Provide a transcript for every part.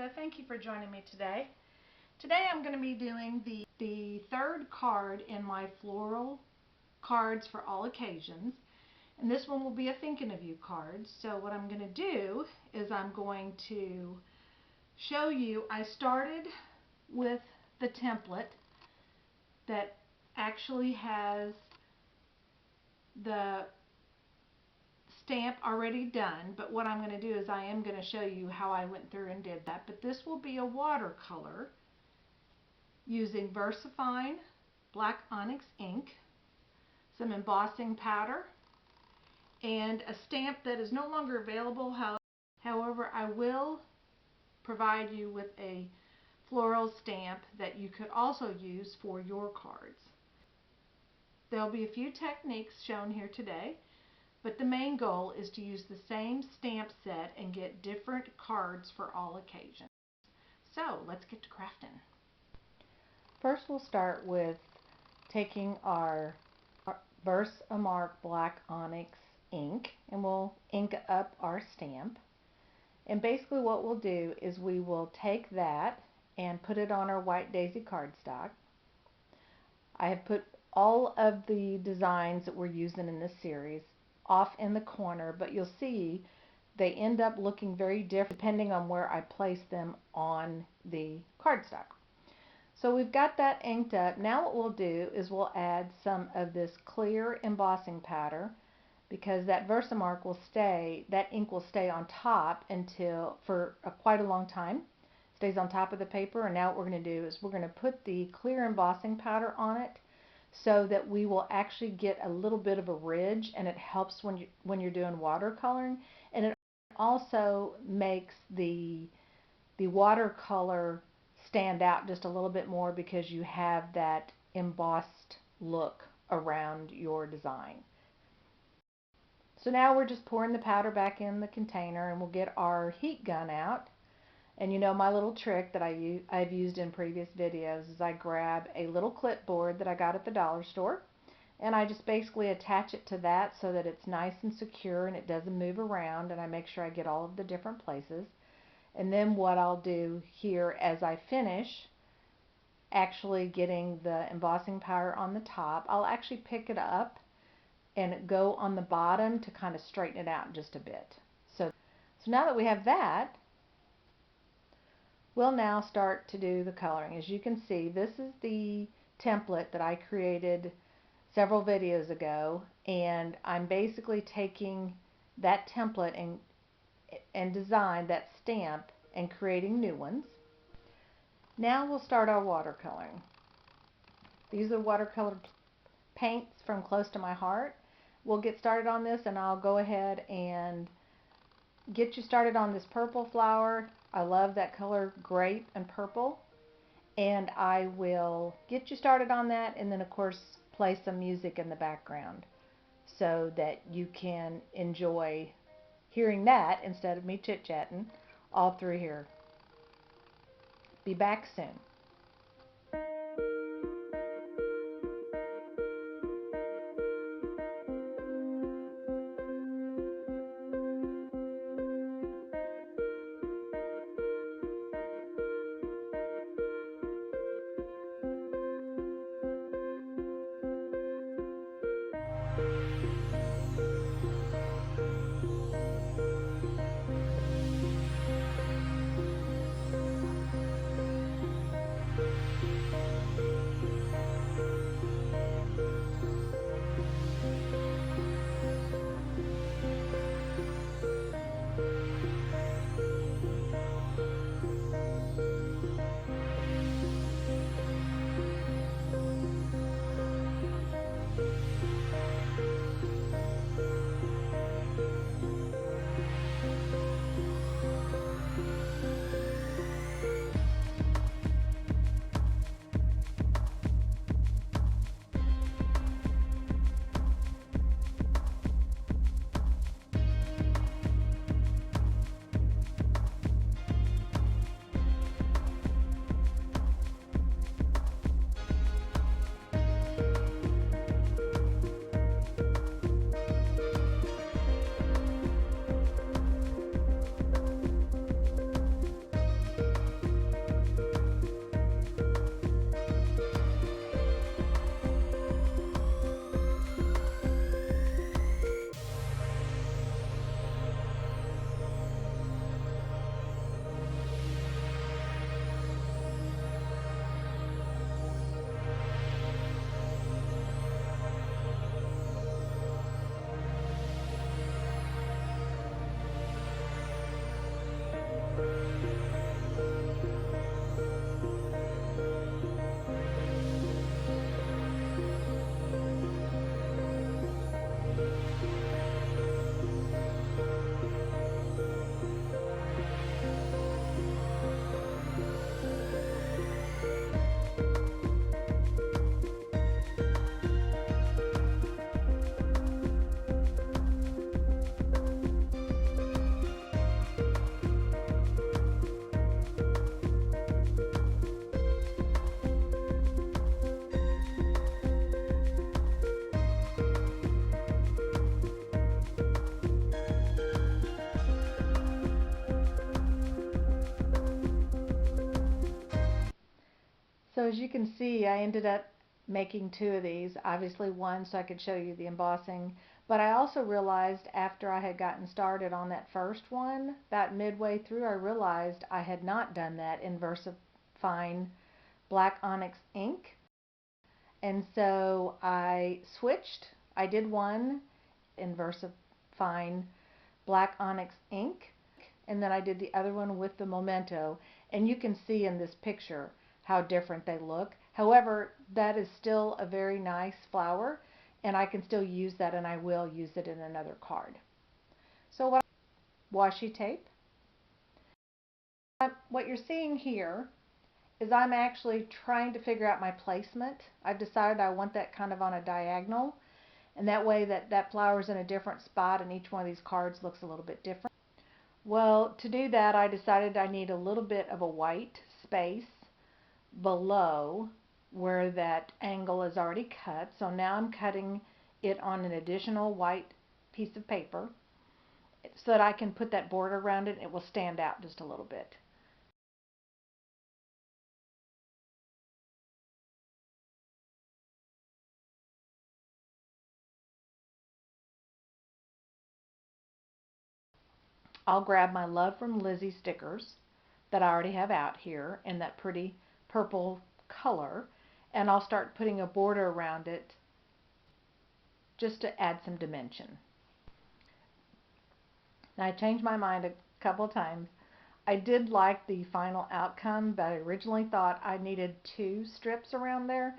Theresa. Thank you for joining me today. Today I'm going to be doing the third card in my floral cards for all occasions. And this one will be a thinking of you card. So what I'm going to do is I'm going to show you, I started with the template that actually has the stamp already done, but what I'm going to do is I am going to show you how I went through and did that. But this will be a watercolor using VersaFine black onyx ink, some embossing powder, and a stamp that is no longer available. However, I will provide you with a floral stamp that you could also use for your cards. There'll be a few techniques shown here today, but the main goal is to use the same stamp set and get different cards for all occasions. So let's get to crafting. First we'll start with taking our VersaMark black onyx ink and we'll ink up our stamp. And basically what we'll do is we will take that and put it on our white daisy cardstock. I have put all of the designs that we're using in this series off in the corner, but you'll see they end up looking very different depending on where I place them on the cardstock. So we've got that inked up. Now what we'll do is we'll add some of this clear embossing powder, because that VersaMark will stay, that ink will stay on top for quite a long time. Stays on top of the paper, and now what we're going to do is we're going to put the clear embossing powder on it so that we will actually get a little bit of a ridge, and it helps when you're doing watercoloring, and it also makes the watercolor stand out just a little bit more because you have that embossed look around your design. So now we're just pouring the powder back in the container, and we'll get our heat gun out. And you know my little trick that I've used in previous videos is I grab a little clipboard that I got at the dollar store, and I just basically attach it to that so that it's nice and secure and it doesn't move around, and I make sure I get all of the different places. And then what I'll do here as I finish actually getting the embossing powder on the top, I'll actually pick it up and go on the bottom to kind of straighten it out just a bit. So now that we have that, we'll now start to do the coloring. As you can see, this is the template that I created several videos ago, and I'm basically taking that template and design that stamp and creating new ones. Now we'll start our watercoloring. These are watercolor paints from Close to My Heart. We'll get started on this, and I'll go ahead and get you started on this purple flower. I love that color, grape and purple, and I will get you started on that, and then of course play some music in the background so that you can enjoy hearing that instead of me chit-chatting all through here. Be back soon. So as you can see, I ended up making two of these, obviously one so I could show you the embossing, but I also realized after I had gotten started on that first one, about midway through I realized I had not done that in VersaFine black onyx ink, and so I switched. I did one in VersaFine black onyx ink, and then I did the other one with the Memento, and you can see in this picture how different they look. However, that is still a very nice flower, and I can still use that, and I will use it in another card. So washi tape. What you're seeing here is I'm actually trying to figure out my placement. I've decided I want that kind of on a diagonal, and that way that flower's in a different spot and each one of these cards looks a little bit different. Well, to do that, I decided I need a little bit of a white space below where that angle is already cut. So now I'm cutting it on an additional white piece of paper so that I can put that border around it and it will stand out just a little bit. I'll grab my Love from Lizzie stickers that I already have out here in that pretty purple color, and I'll start putting a border around it just to add some dimension. Now, I changed my mind a couple of times. I did like the final outcome, but I originally thought I needed 2 strips around there.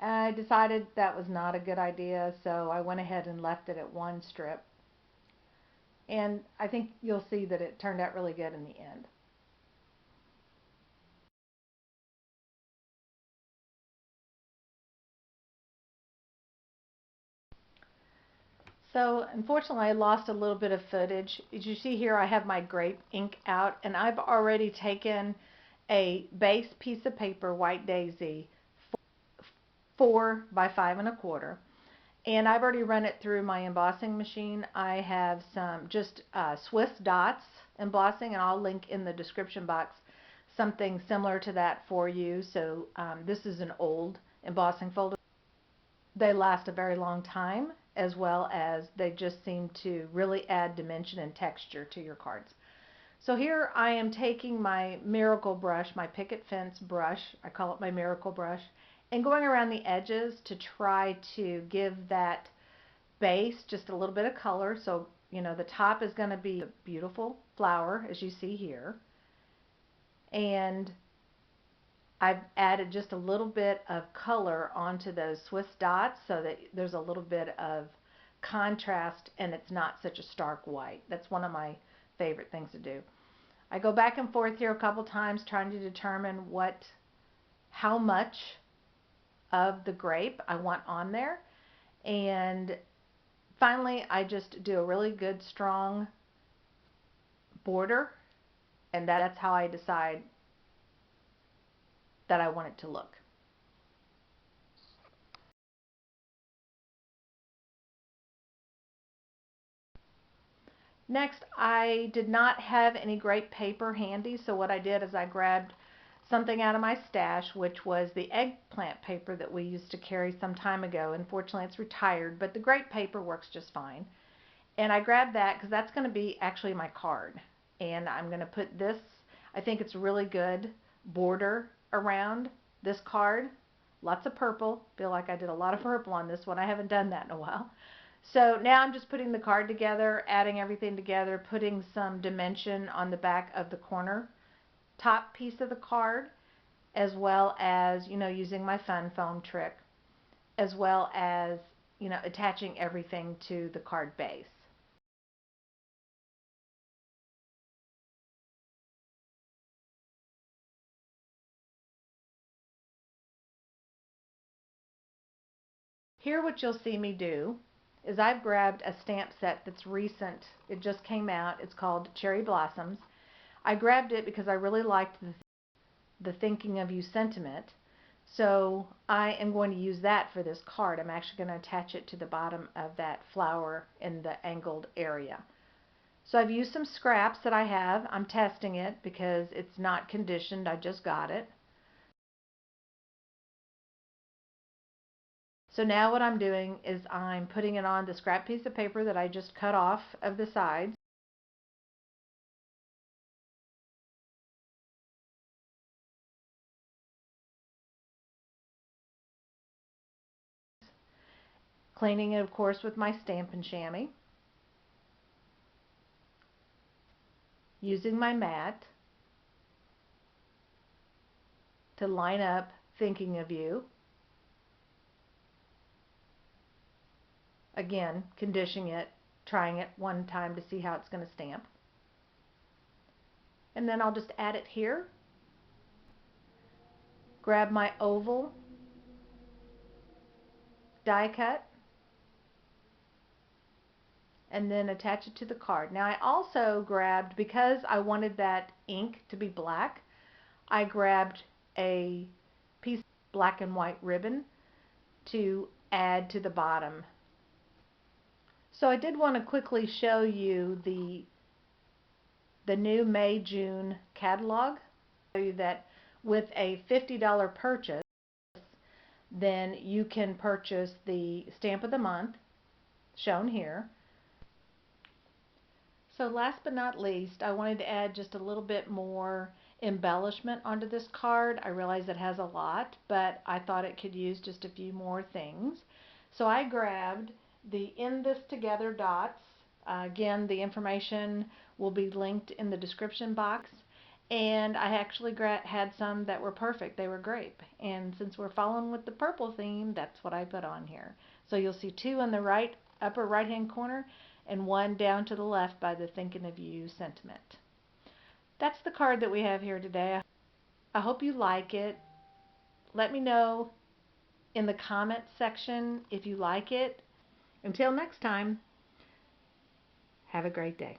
I decided that was not a good idea, so I went ahead and left it at 1 strip. And I think you'll see that it turned out really good in the end. So unfortunately I lost a little bit of footage. As you see here, I have my Grape ink out, and I've already taken a base piece of paper, White Daisy, 4 by 5 1/4, and I've already run it through my embossing machine. I have some just Swiss dots embossing, and I'll link in the description box something similar to that for you. So this is an old embossing folder. They last a very long time, as well as they just seem to really add dimension and texture to your cards. So here I am taking my Miracle brush, my picket fence brush, I call it my Miracle brush, and going around the edges to try to give that base just a little bit of color. So, you know, the top is going to be a beautiful flower, as you see here. And I've added just a little bit of color onto those Swiss dots so that there's a little bit of contrast and it's not such a stark white. That's one of my favorite things to do. I go back and forth here a couple times trying to determine how much of the grape I want on there, and finally I just do a really good strong border, and that's how I decide that I want it to look. Next, I did not have any grape paper handy, so what I did is I grabbed something out of my stash, which was the eggplant paper that we used to carry some time ago. Unfortunately, it's retired, but the grape paper works just fine. And I grabbed that because that's going to be actually my card. And I'm going to put this, I think it's a really good border around this card. Lots of purple. Feel like I did a lot of purple on this one. I haven't done that in a while. So now I'm just putting the card together, adding everything together, putting some dimension on the back of the corner top piece of the card, as well as, you know, using my fun foam trick, as well as, you know, attaching everything to the card base. Here what you'll see me do is I've grabbed a stamp set that's recent. It just came out. It's called Cherry Blossoms. I grabbed it because I really liked the Thinking of You sentiment. So I am going to use that for this card. I'm actually going to attach it to the bottom of that flower in the angled area. So I've used some scraps that I have. I'm testing it because it's not conditioned. I just got it. So now what I'm doing is I'm putting it on the scrap piece of paper that I just cut off of the sides. Cleaning it, of course, with my Stampin' Shammy. Using my mat to line up Thinking of You. Again, conditioning it, trying it one time to see how it's going to stamp. And then I'll just add it here. Grab my oval die cut and then attach it to the card. Now I also grabbed, because I wanted that ink to be black, I grabbed a piece of black and white ribbon to add to the bottom. So I did want to quickly show you the new May-June catalog. Show you that with a $50 purchase, then you can purchase the stamp of the month, shown here. So last but not least, I wanted to add just a little bit more embellishment onto this card. I realize it has a lot, but I thought it could use just a few more things. So I grabbed the In This Together dots. Again, the information will be linked in the description box. And I actually had some that were perfect. They were grape. And since we're following with the purple theme, that's what I put on here. So you'll see two in the upper right hand corner and one down to the left by the Thinking of You sentiment. That's the card that we have here today. I hope you like it. Let me know in the comments section if you like it. Until next time, have a great day.